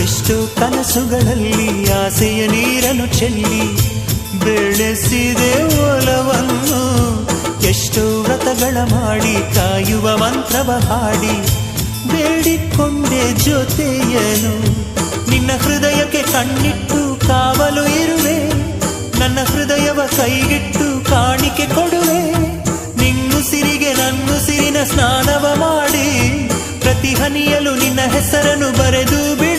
ಎಷ್ಟೋ ಕನಸುಗಳಲ್ಲಿ ಆಸೆಯ ನೀರನ್ನು ಚೆಲ್ಲಿ ಬೆಳೆಸಿದೆ ಒಲವನ್ನು. ಎಷ್ಟೋ ವ್ರತಗಳ ಮಾಡಿ ಕಾಯುವ ಮಂತ್ರವ ಹಾಡಿ ಬೇಡಿಕೊಂಡೆ ಜೊತೆಯನು. ನಿನ್ನ ಹೃದಯಕ್ಕೆ ಕಣ್ಣಿಟ್ಟು ಕಾವಲು ಇರುವೆ, ನನ್ನ ಹೃದಯವ ಕೈಗಿಟ್ಟು ಕಾಣಿಕೆ ಕೊಡುವೆ. ನಿನ್ನುಸಿರಿಗೆ ನನ್ನುಸಿರಿನ ಸ್ನಾನವ ಮಾಡಿ ಪ್ರತಿ ಹನಿಯಲು ನಿನ್ನ ಹೆಸರನ್ನು ಬರೆದು ಬಿಡು.